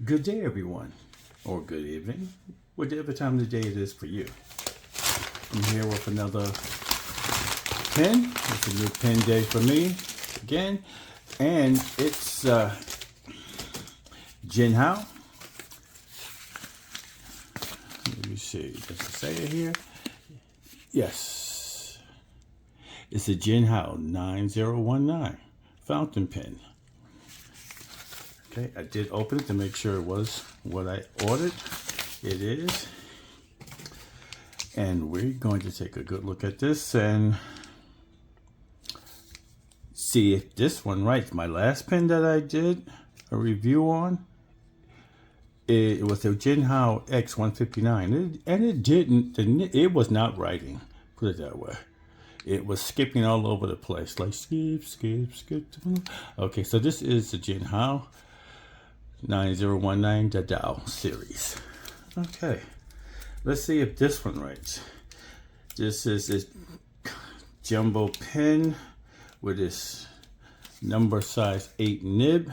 Good day, everyone, or good evening, whatever time of the day it is for you. I'm here with another pen. It's a new pen day for me again, and it's Jinhao. Let me see, does it say it here? Yes, it's a Jinhao 9019 fountain pen. Okay, I did open it to make sure it was what I ordered. It is. And we're going to take a good look at this and see if this one writes. My last pen that I did a review on, it was a Jinhao X159. And it didn't, it was not writing, put it that way. It was skipping all over the place, like skip, skip, skip. Okay, so this is the Jinhao 9019 Dado series. Okay, let's see if this one writes. This is this jumbo pen with this number size 8 nib.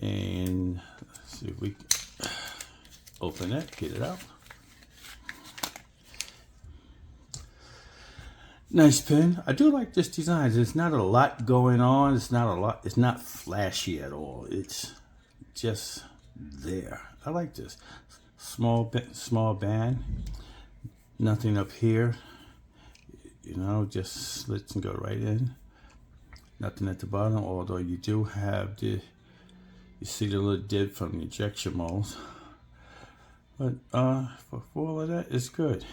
And let's see if we can open it, get it out. Nice pen. I do like this design. There's not a lot going on. It's not flashy at all. It's just there. I like this. Small band. Nothing up here. You know, just slits and go right in. Nothing at the bottom, although you do have you see the little dip from the injection molds. But for all of that, it's good.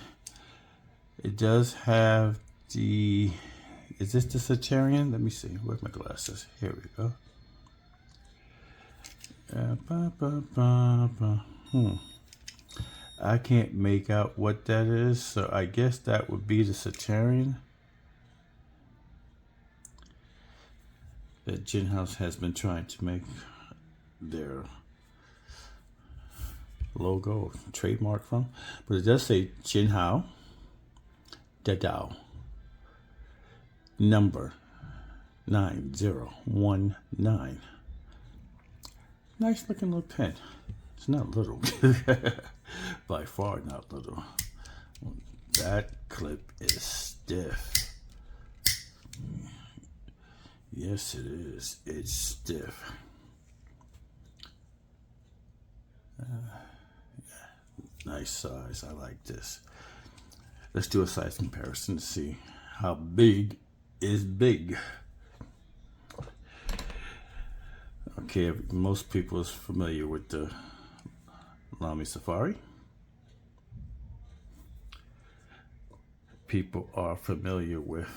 It does have is this the Sagittarian? Let me see. Where's my glasses? Here we go. I can't make out what that is, so I guess that would be the Sagittarian that Jinhao has been trying to make their logo trademark from. But it does say Jinhao Dado number 9019. Nice looking little pen. It's not little. By far not little. That clip is stiff. Yes, it is. It's stiff. Nice size. I like this. Let's do a size comparison to see how big is big. Okay, most people is familiar with the Lamy Safari. People are familiar with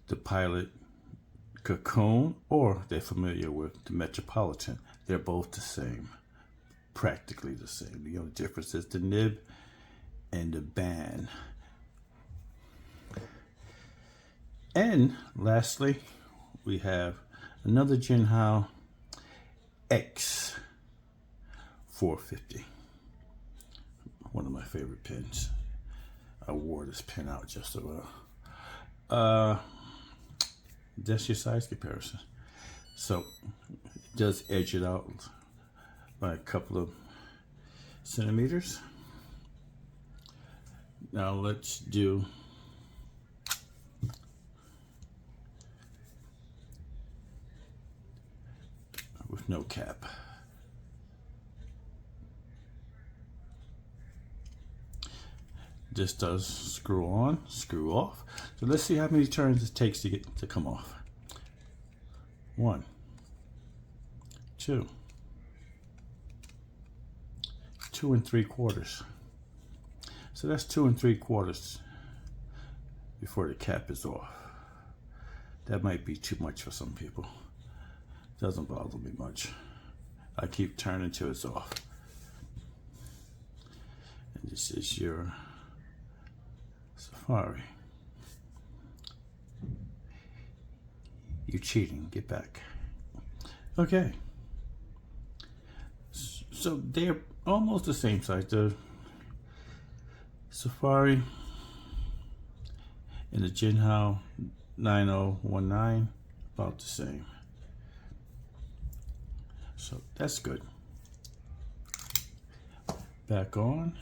the Pilot Cocoon, or they're familiar with the Metropolitan. They're both the same, practically the same. The only difference is the nib and the band. And lastly, we have another Jinhao X450. One of my favorite pens. I wore this pen out just about. That's your size comparison. So it does edge it out by a couple of centimeters. Now let's do with no cap. This does screw on, screw off. So let's see how many turns it takes to come off. 1, 2, 2 3/4. So that's 2 3/4 before the cap is off. That might be too much for some people. Doesn't bother me much. I keep turning till it's off. And this is your Safari. You cheating, get back. Okay. So they're almost the same size. The Safari and the Jinhao 9019, about the same. So that's good. Back on,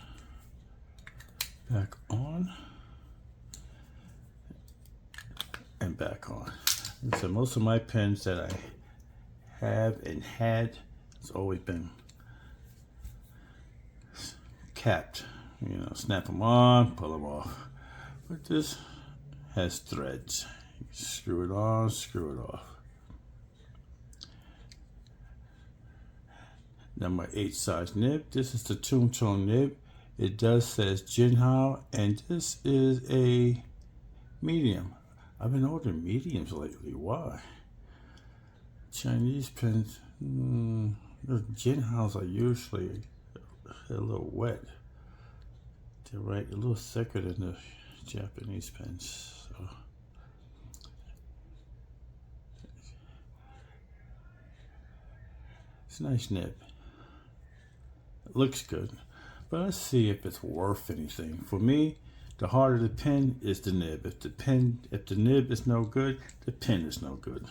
and back on. And so most of my pens that I have and had, it's always been capped. You know, snap them on, pull them off. But this has threads. You screw it on, screw it off. Number 8 size nib. This is the Tomb Tone nib. It does says Jinhao, and this is a medium. I've been ordering mediums lately. Why? Chinese pens, the Jinhaos are usually a little wet. They're right, a little thicker than the Japanese pens. So. It's a nice nib. It looks good, but let's see if it's worth anything. For me, the harder the pen is the nib. If the nib is no good, the pen is no good.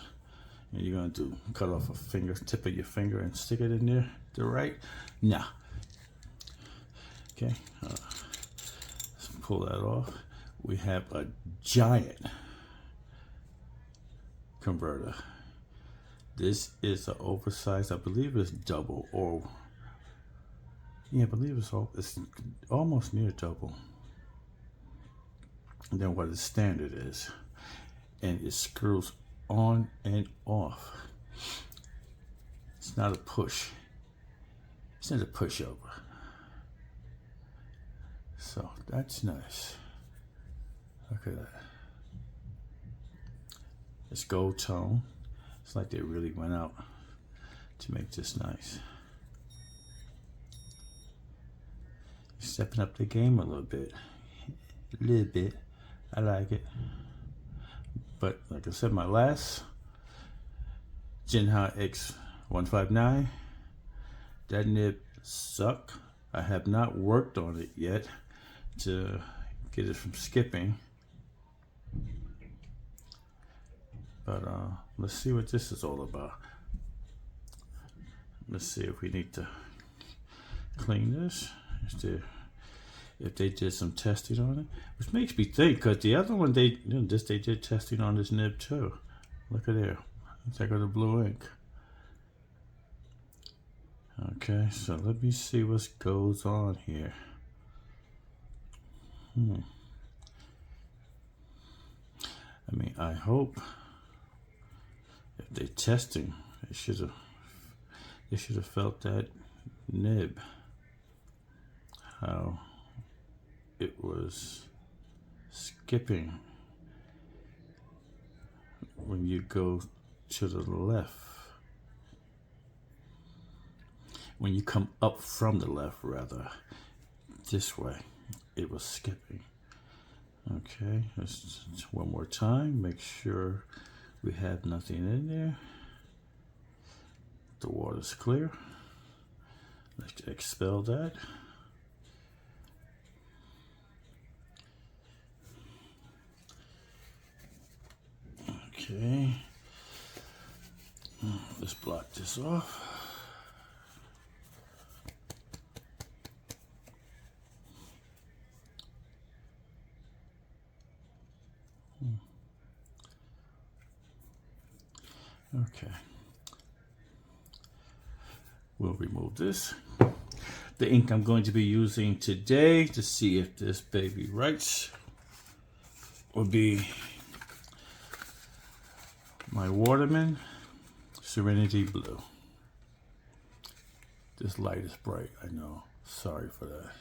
And you're gonna cut off a finger, tip of your finger, and stick it in there. The right? Nah. Okay. Let's pull that off. We have a giant converter. This is an oversized. I believe it's double or. Yeah, I believe it's almost near double than what the standard is. And it screws on and off. It's not a push. It's not a pushover. So that's nice. Look at that. It's gold tone. It's like they really went out to make this nice. Stepping up the game a little bit. I like it. But like I said, my last Jinhao X159, that nib sucked. I have not worked on it yet to get it from skipping. But let's see what this is all about. Let's see if we need to clean this. If they did some testing on it, which makes me think, because the other one they did testing on this nib too. Look at there, it's like the blue ink. Okay, so let me see what goes on here. I mean, I hope if they're testing, they should have felt that nib, how it was skipping when you go to the left. When you come up from the left, rather, this way, it was skipping. Okay, let's one more time, make sure we have nothing in there. The water's clear. Let's expel that. Okay, let's block this off. Okay, we'll remove this. The ink I'm going to be using today to see if this baby writes will be my Waterman Serenity Blue. This light is bright, I know. Sorry for that.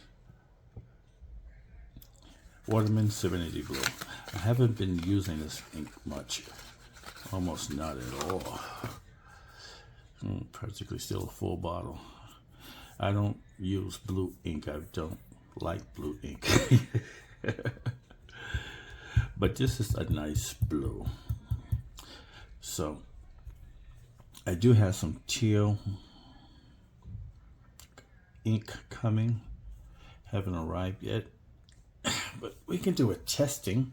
Waterman Serenity Blue. I haven't been using this ink much. Almost not at all. Practically still a full bottle. I don't use blue ink. I don't like blue ink. But this is a nice blue. So I do have some teal ink coming. Haven't arrived yet. But we can do a testing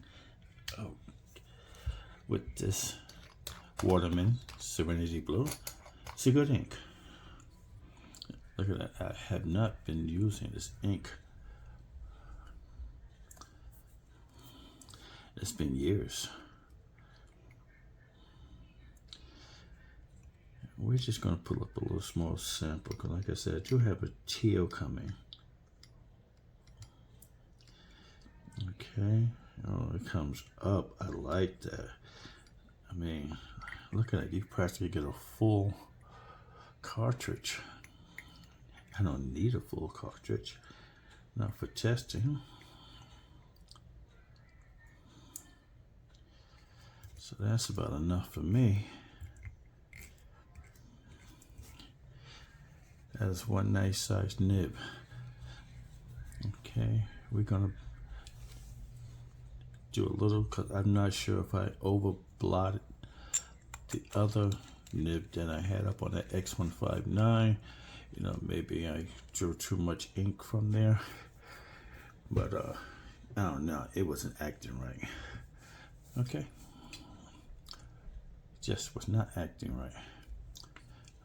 with this Waterman Serenity Blue. It's a good ink. Look at that. I have not been using this ink. It's been years. We're just going to pull up a little small sample because, like I said, I do have a teal coming. Okay. Oh, it comes up. I like that. I mean, look at it. You practically get a full cartridge. I don't need a full cartridge. Not for testing. So that's about enough for me. That is one nice size nib. Okay, we're gonna do a little, because I'm not sure if I over blotted the other nib that I had up on that X159. You know, maybe I drew too much ink from there, but I don't know, it wasn't acting right. Okay, just was not acting right.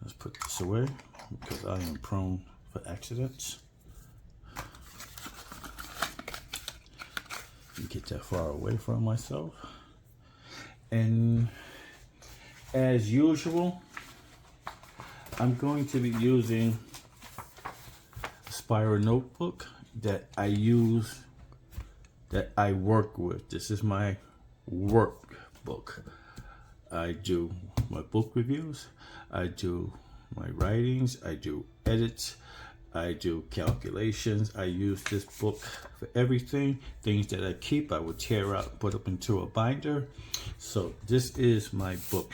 Let's put this away because I am prone for accidents. Get that far away from myself. And as usual, I'm going to be using a spiral notebook that I use, that I work with. This is my workbook. I do my book reviews, I do my writings, I do edits, I do calculations. I use this book for everything. Things that I keep, I will tear out and put up into a binder. So this is my book.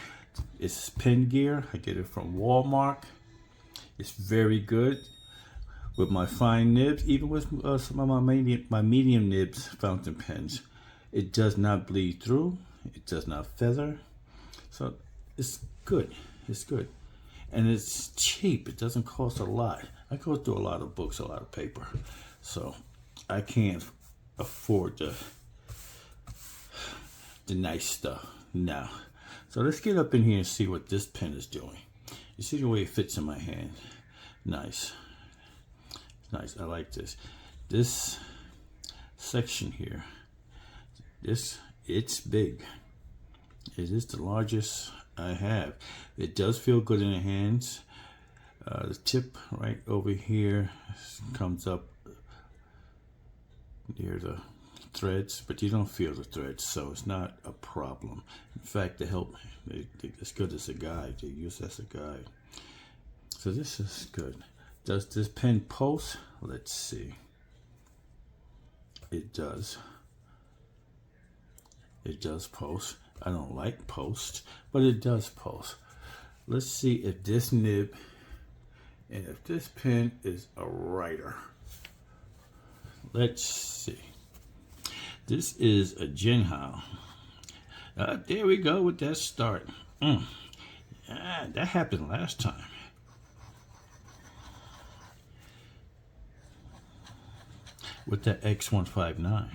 It's pen gear. I get it from Walmart. It's very good with my fine nibs, even with some of my medium nibs fountain pens. It does not bleed through. It does not feather. So it's good. It's good. And it's cheap. It doesn't cost a lot. I go through a lot of books, a lot of paper. So I can't afford the nice stuff now. So let's get up in here and see what this pen is doing. You see the way it fits in my hand? Nice. Nice. I like this. This section here, it's big. It is the largest I have. It does feel good in the hands. The tip right over here comes up near the threads, but you don't feel the threads, so it's not a problem. In fact, they help. It's good as a guide. They use as a guide. So this is good. Does this pen pulse? Let's see. It does. It does pulse. I don't like pulse, but it does pulse. Let's see if this nib and if this pen is a writer. Let's see. This is a Jinhao. There we go with that start. That happened last time. With that X159.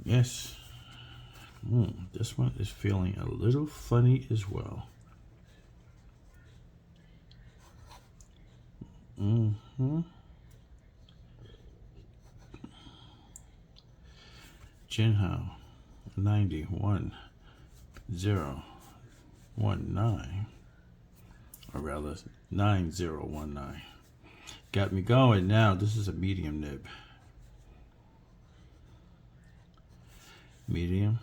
Yes. This one is feeling a little funny as well. Jinhao 91019, or rather 9019. Got me going now. This is a medium nib. Medium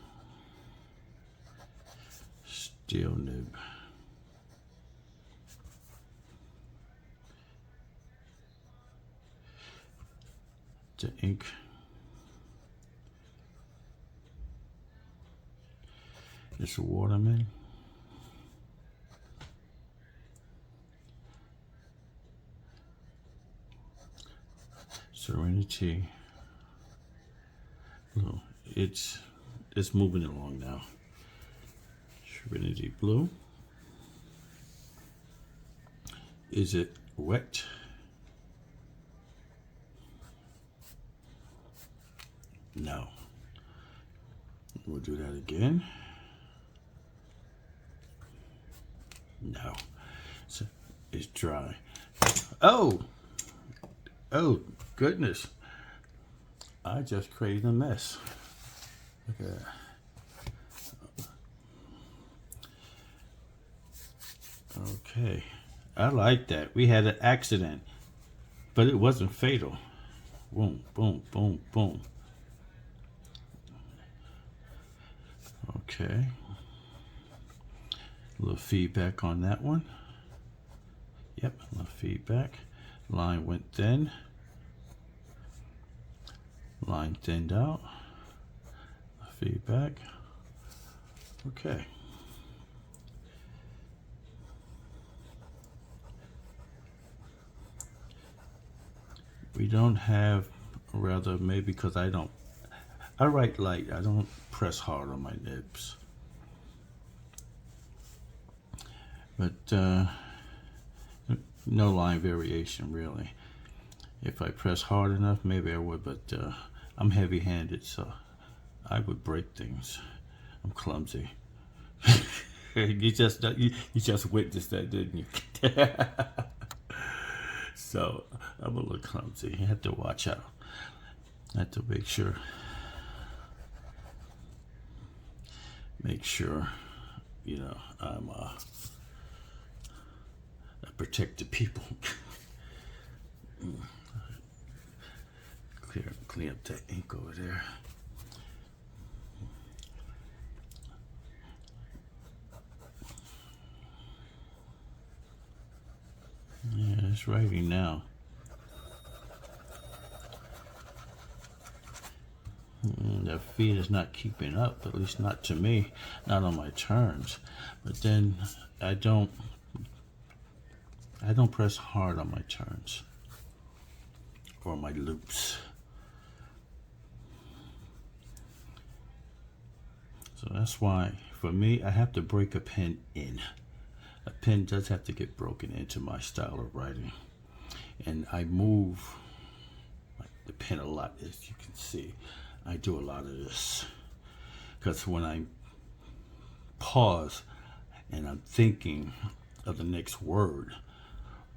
steel nib. The ink is a Waterman. Serenity Blue. It's moving along now. Serenity Blue. Is it wet? No. We'll do that again. No. So it's dry. Oh! Oh, goodness. I just created a mess. Look at that. Okay. I like that. We had an accident, but it wasn't fatal. Boom, boom, boom, boom. Okay. A little feedback on that one. Yep, a little feedback. Line went thin. Line thinned out. Feedback. Okay. We don't have, rather maybe because I write light. I don't press hard on my nibs. But no line variation really. If I press hard enough, maybe I would, but I'm heavy-handed, so I would break things. I'm clumsy. you just witnessed that, didn't you? So I'm a little clumsy. You have to watch out. I have to make sure, you know, I protect the people. Clean up that ink over there. Yeah, it's writing now. The feed is not keeping up, at least not to me, not on my turns. But then I don't press hard on my turns or my loops. So that's why, for me, I have to break a pen in. A pen does have to get broken into my style of writing. And I move the pen a lot, as you can see. I do a lot of this. Because when I pause and I'm thinking of the next word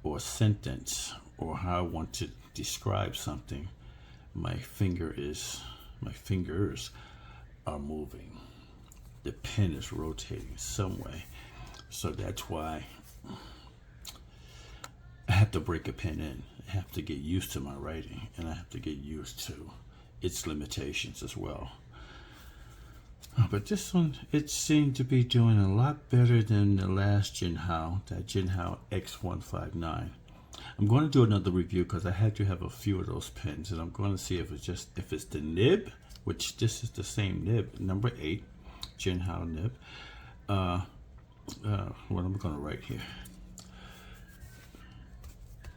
or sentence or how I want to describe something, my fingers are moving. The pen is rotating some way. So that's why I have to break a pen in. I have to get used to my writing, and I have to get used to its limitations as well. But this one, it seemed to be doing a lot better than the last Jinhao, that Jinhao X159. I'm going to do another review because I had to have a few of those pens, and I'm going to see if it's the nib, which this is the same nib, number 8, Jinhao nib. What am I going to write here?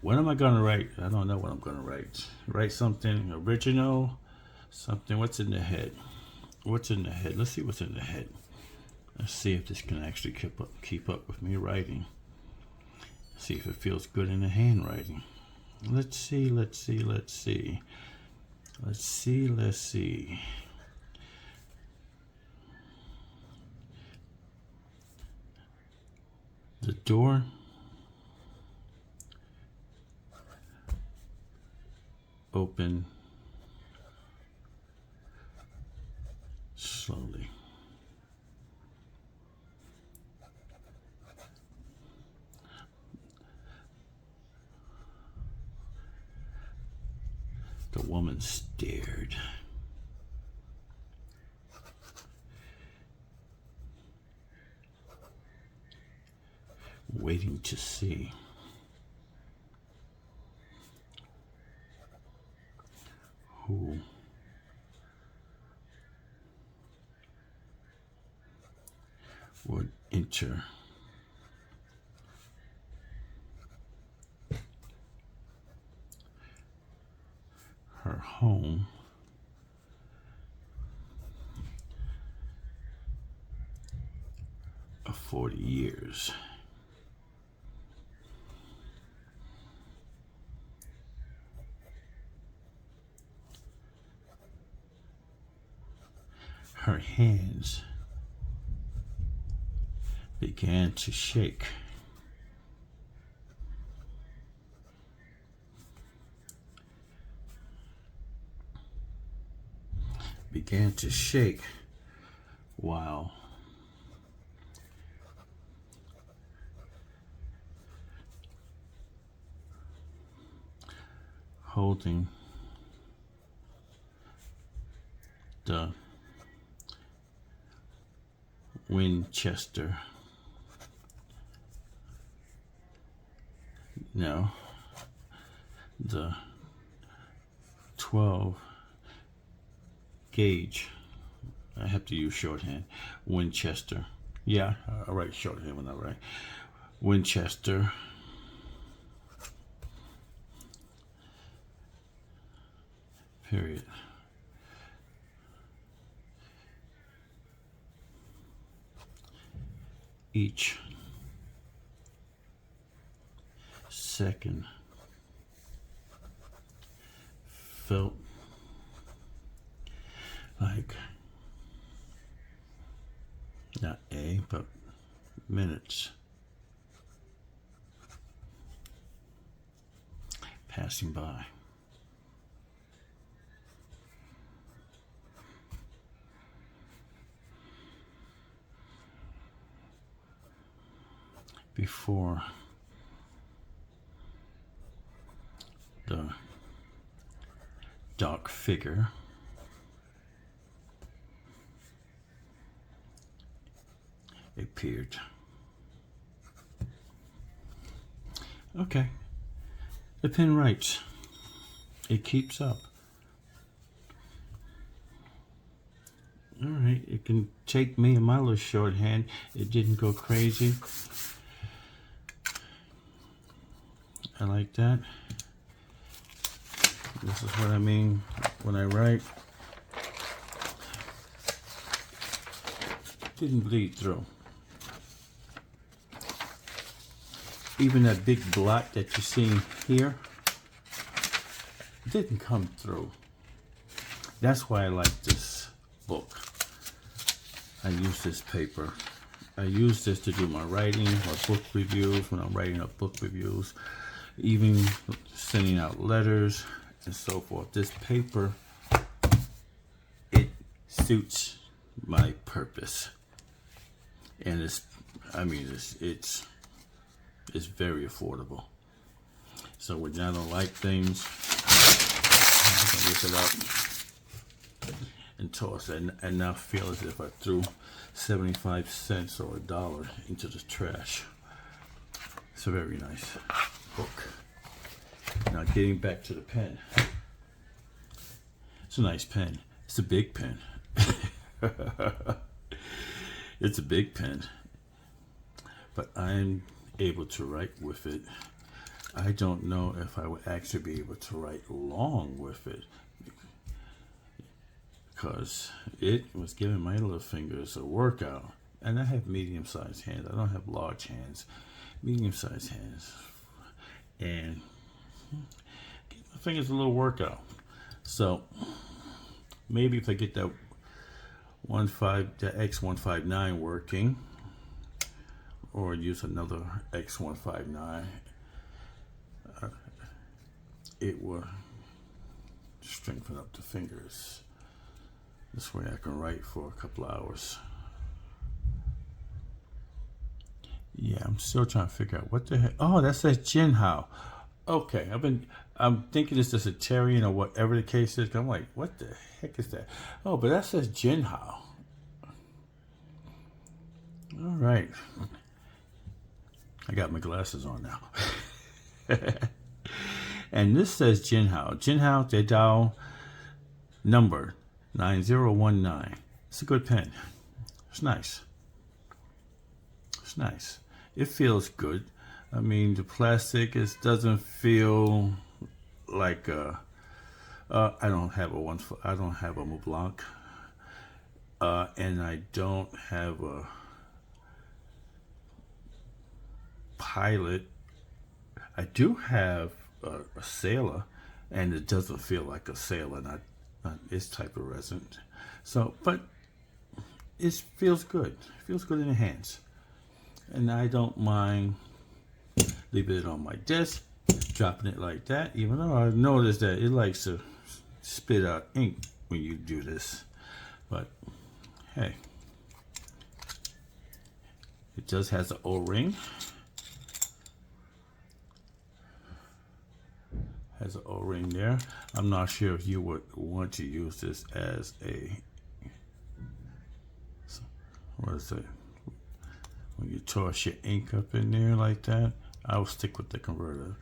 What am I going to write? I don't know what I'm going to write. Write something original, something. What's in the head? What's in the head? Let's see what's in the head. Let's see if this can actually keep up with me writing. See if it feels good in the handwriting. Let's see. The door open slowly. The woman stared. Waiting to see. Who would enter her home of 40 years. her hands began to shake. Began to shake while holding the Winchester. No, the 12 gauge. I have to use shorthand. Winchester. Yeah, I write shorthand when I write. Winchester. Period. Each second felt like not but minutes passing by. Before the dark figure appeared. Okay. The pen writes. It keeps up. All right. It can take me and my little shorthand. It didn't go crazy. I like that. This is what I mean when I write. Didn't bleed through. Even that big blot that you see here didn't come through. That's why I like this book. I use this paper. I use this to do my writing or book reviews when I'm writing up book reviews, even sending out letters and so forth. This paper, it suits my purpose. And it's very affordable. So when I don't like things, I can look it up and toss it, and now feel as if I threw 75 cents or $1 into the trash. It's a very nice book. Now getting back to the pen. It's a nice pen. It's a big pen. It's a big pen. But I'm able to write with it. I don't know if I would actually be able to write long with it, because it was giving my little fingers a workout. And I have medium-sized hands. I don't have large hands. Medium-sized hands. And give my fingers a little workout. So maybe if I get that the X159 working, or use another X159, it will strengthen up the fingers. This way I can write for a couple hours. Yeah, I'm still trying to figure out what the heck. Oh, that says Jinhao. Okay, I'm thinking it's just a Tyrian or whatever the case is. I'm like, what the heck is that? Oh, but that says Jinhao. All right. I got my glasses on now. And this says Jinhao. Jinhao Dado number 9019. It's a good pen. It's nice. It's nice. It feels good. I mean, the plastic doesn't feel like I don't have a Mont Blanc, and I don't have a Pilot. I do have a Sailor, and it doesn't feel like a Sailor, not this type of resin. So, but it feels good. It feels good in the hands. And I don't mind leaving it on my desk, dropping it like that, even though I noticed that it likes to spit out ink when you do this. But hey, it just has an O-ring. Has an O-ring there. I'm not sure if you would want to use this as a, what is it? When you toss your ink up in there like that, I will stick with the converter.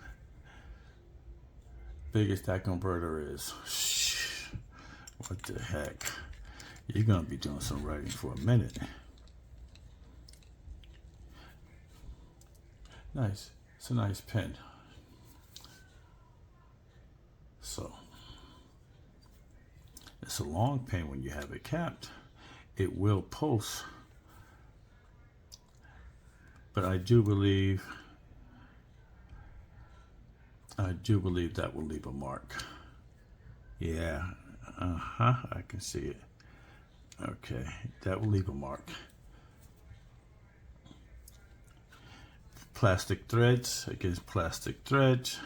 Big as that converter is. What the heck? You're gonna be doing some writing for a minute. Nice. It's a nice pen. So it's a long pen when you have it capped. It will pulse. But I do believe that will leave a mark. Yeah, I can see it. Okay, that will leave a mark. Plastic threads against plastic threads.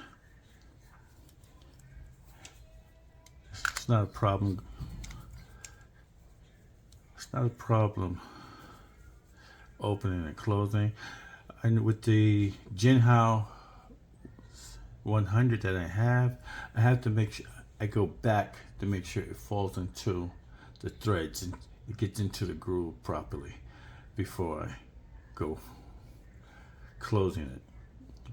It's not a problem. It's not a problem opening and closing. And with the Jinhao 100 that I have to make sure I go back to make sure it falls into the threads and it gets into the groove properly before I go closing it,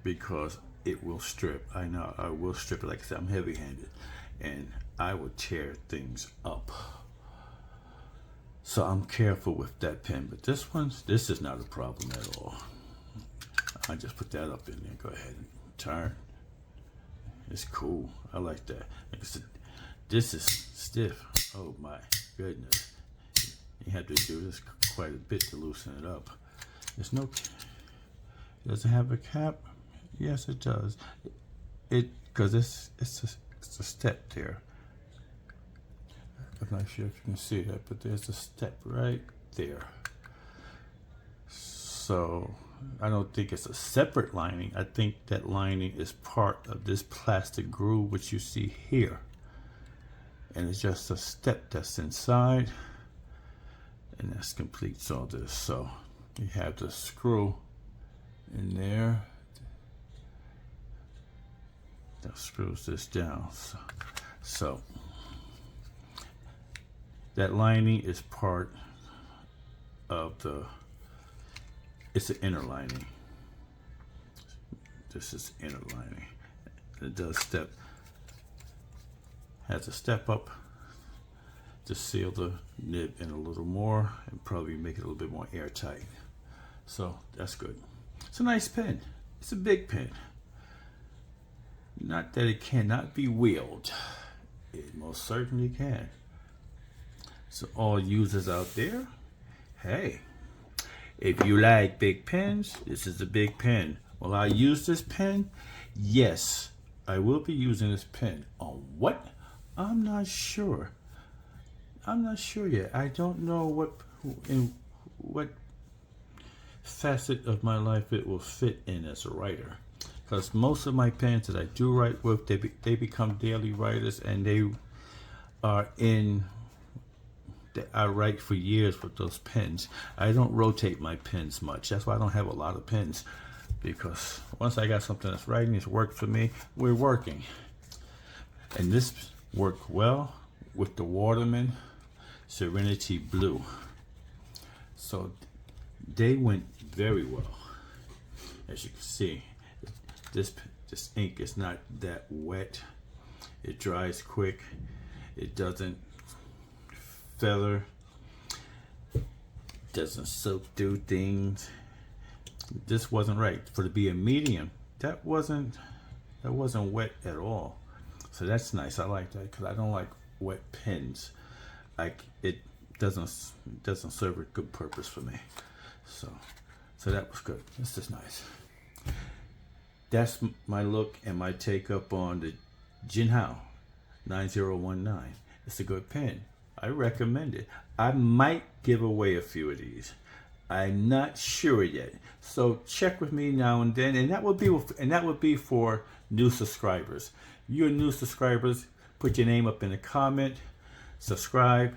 because it will strip. I know I will strip it. Like I said, I'm heavy-handed and I will tear things up. So I'm careful with that pen, but this is not a problem at all. I just put that up in there. Go ahead and turn. It's cool. I like that. Like I said, this is stiff. Oh my goodness. You have to do this quite a bit to loosen it up. There's no, does it have a cap? Yes, it does. Because it's a step there. I'm not sure if you can see that, but there's a step right there. So I don't think it's a separate lining. I think that lining is part of this plastic groove which you see here, and it's just a step that's inside, and that completes all this. So you have the screw in there that screws this down. So that lining is part of the, it's an inner lining. This is inner lining. It does step, has a step up to seal the nib in a little more and probably make it a little bit more airtight. So that's good. It's a nice pen. It's a big pen. Not that it cannot be wheeled. It most certainly can. So all users out there, hey, if you like big pens, this is a big pen. Will I use this pen? Yes, I will be using this pen. On what? I'm not sure. I'm not sure yet. I don't know what facet of my life it will fit in as a writer. Because most of my pens that I do write with, they become daily writers, and they are in, I write for years with those pens. I don't rotate my pens much. That's why I don't have a lot of pens, because once I got something that's writing, it's worked for me, we're working. And this worked well with the Waterman Serenity Blue. So they went very well. As you can see, this ink is not that wet. It dries quick. It doesn't feather. Doesn't soak through things. This wasn't right for to be a medium. That wasn't wet at all. So that's nice. I like that because I don't like wet pens. Like it doesn't serve a good purpose for me. So that was good. This is nice. That's my look and my take up on the Jinhao 9019. It's a good pen. I recommend it. I might give away a few of these. I'm not sure yet. So check with me now and then, and that would be for new subscribers. You're new subscribers. Put your name up in the comment. Subscribe.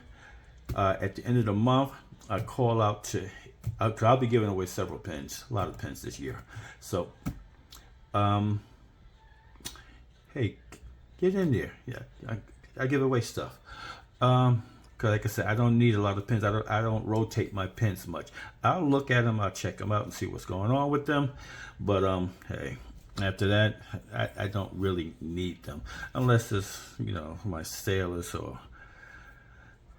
At the end of the month, I call out to. I'll be giving away several pins, a lot of pins this year. So, hey, get in there. Yeah, I give away stuff. Cause like I said, I don't need a lot of pins. I don't rotate my pins much. I'll look at them, I'll check them out and see what's going on with them. But hey, after that, I don't really need them unless it's my sailors or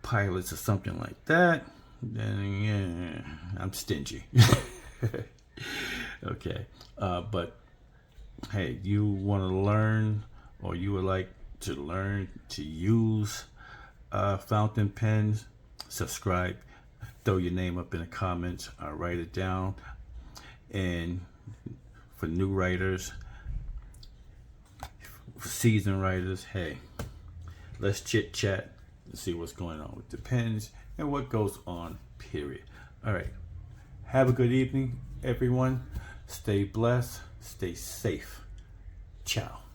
pilots or something like that. Then yeah, I'm stingy. Okay, but hey, you want to learn, or you would like to learn to use fountain pens, subscribe, throw your name up in the comments, I'll write it down. And for new writers, for seasoned writers, hey, let's chit chat and see what's going on with the pens and what goes on, period. All right, have a good evening, everyone. Stay blessed, stay safe. Ciao.